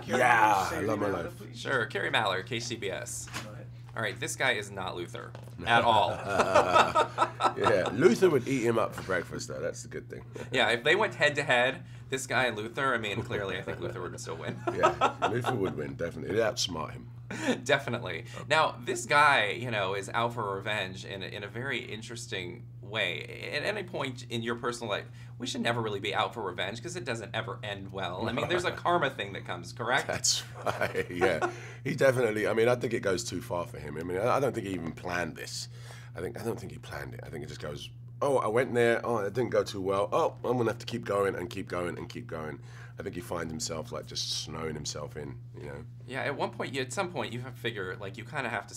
Yeah, I love my life. Sure, Kerry Mallard, KCBS. Go ahead. All right, this guy is not Luther at all. Yeah, Luther would eat him up for breakfast, though. That's the good thing. Yeah, if they went head to head, this guy and Luther, I mean, clearly, I think Luther would still win. Yeah, Luther would win, definitely. He'd outsmart him. Definitely. Now, this guy, you know, is out for revenge in a very interesting way. At any point in your personal life, we should never really be out for revenge because it doesn't ever end well. I mean, there's a karma thing that comes, correct? That's right, yeah. He definitely, I mean, I think it goes too far for him. I mean, I don't think he even planned this. I don't think he planned it. I think it just goes, oh, I went there, oh, it didn't go too well. Oh, I'm going to have to keep going and keep going and keep going. I think he finds himself, like, just snowing himself in, you know? Yeah, at some point, you have to figure, like, you kind of have to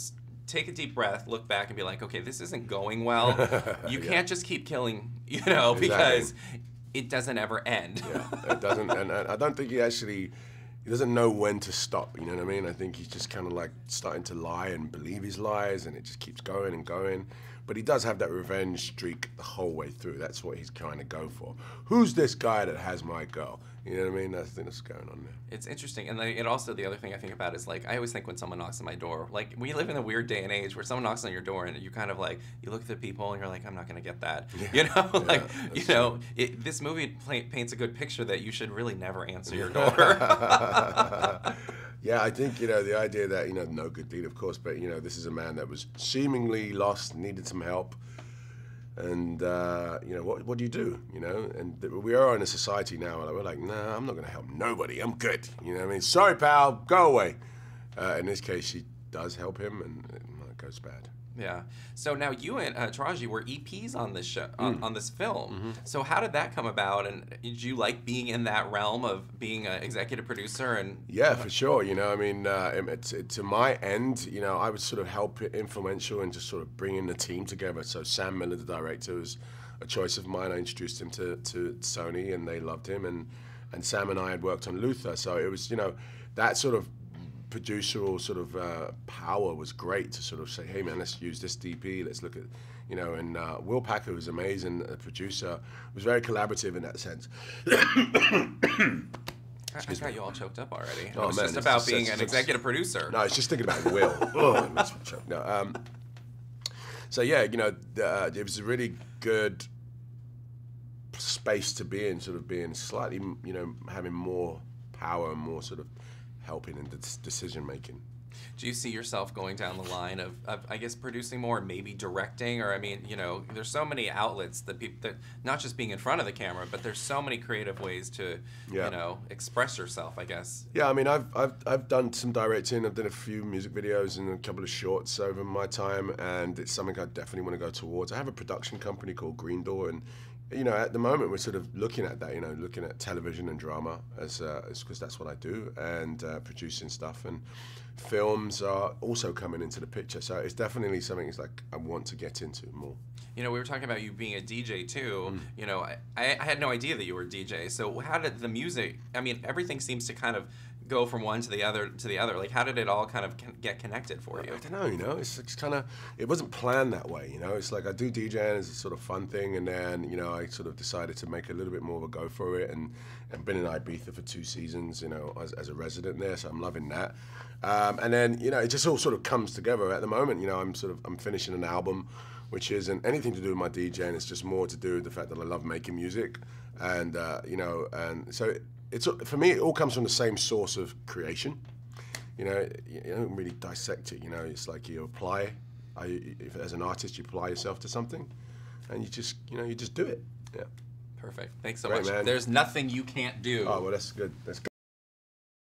take a deep breath, look back, and be like, okay, this isn't going well. You can't just keep killing, you know, because it doesn't ever end. Yeah, it doesn't, and I don't think he doesn't know when to stop, you know what I mean? I think he's just kind of like starting to lie and believe his lies, and it just keeps going and going. But he does have that revenge streak the whole way through. That's what he's trying to go for. Who's this guy that has my girl? You know what I mean? That's the thing that's going on there. It's interesting. And it also, the other thing I think about is, like, I always think when someone knocks on my door, like, we live in a weird day and age where someone knocks on your door and you kind of, like, you look at the people and you're like, I'm not going to get that. Yeah. You know? Yeah, like, you know, this movie paints a good picture that you should really never answer your door. Yeah, I think, you know, the idea that, you know, no good deed, of course, but, you know, this is a man that was seemingly lost, needed some help. And, you know, what do you do, you know? And we are in a society now where we're like, nah, I'm not going to help nobody. I'm good. You know what I mean? Sorry, pal, go away. In this case, she does help him, and it goes bad. Yeah. So now you and Taraji were EPs on this show, on this film. So how did that come about? And did you like being in that realm of being an executive producer? And yeah, for sure. You know, I mean, to my end, you know, I was sort of influential in just sort of bringing the team together. So Sam Miller, the director, was a choice of mine. I introduced him to Sony, and they loved him. And Sam and I had worked on Luther, so it was, you know, that sort of producer sort of power was great to sort of say, hey man, let's use this DP, let's look at, you know, and Will Packer, who's amazing, a producer, was very collaborative in that sense. I got you all choked up already. Oh, it's man, just about being an executive producer. No, it's just thinking about Will. Oh, it makes me choke. No, so yeah, you know, it was a really good space to be in, sort of being slightly, you know, having more power and more sort of helping in decision making. Do you see yourself going down the line of I guess, producing more, maybe directing? Or, I mean, you know, there's so many outlets that people, that not just being in front of the camera, but there's so many creative ways to, you know, express yourself, I guess. Yeah, I mean, I've done some directing. I've done a few music videos and a couple of shorts over my time, and it's something I definitely want to go towards. I have a production company called Green Door, and you know, at the moment we're sort of looking at that, you know, looking at television and drama as because that's what I do, and producing stuff, and films are also coming into the picture. So it's definitely something it's like I want to get into more. You know, we were talking about you being a DJ too. You know, I had no idea that you were a DJ. So how did the music, I mean, everything seems to kind of go from one to the other to the other. Like, how did it all kind of get connected for you? I don't know, you know, it's kind of, it wasn't planned that way, you know. It's like I do DJing as a sort of fun thing, and then, you know, I sort of decided to make a little bit more of a go for it, and been in Ibiza for 2 seasons, you know, as a resident there, so I'm loving that. And then, you know, it just all sort of comes together. At the moment, you know, I'm finishing an album, which isn't anything to do with my DJing. It's just more to do with the fact that I love making music, and you know, and so it's, for me, it all comes from the same source of creation. You know, you don't really dissect it. You know, it's like you apply. If as an artist, you apply yourself to something, and you just, you know, you just do it. Yeah. Perfect. Thanks so Great, much. man. There's nothing you can't do. Oh well, that's good. That's good.